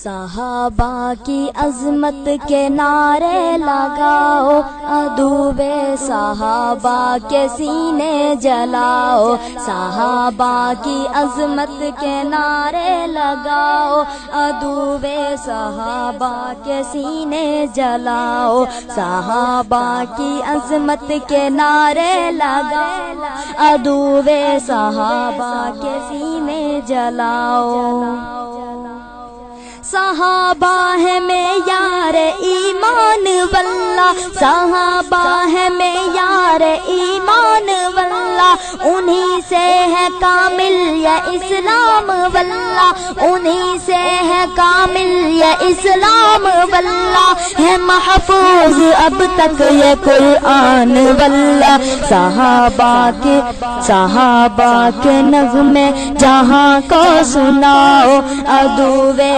صحابہ کی عظمت کے نعرے لگاؤ، عدوے صحابہ کے سینے جلاؤ۔ صحابہ کی عظمت کے نعرے لگاؤ، عدوے صحابہ کے سینے جلاؤ۔ صحابہ کی عظمت کے نعرے لگاؤ، عدوے صحابہ کے سینے جلاؤ۔ صحابہ ہے معیار ایمان واللہ، صحابہ ہے معیار ایمان واللہ، انہی سے ہے کامل یہ اسلام واللہ، انہی سے ہے کامل یہ اسلام واللہ، ہے محفوظ اب تک یہ قرآن واللہ۔ صحابہ کے نغمے جہاں کو سناؤ، عدوے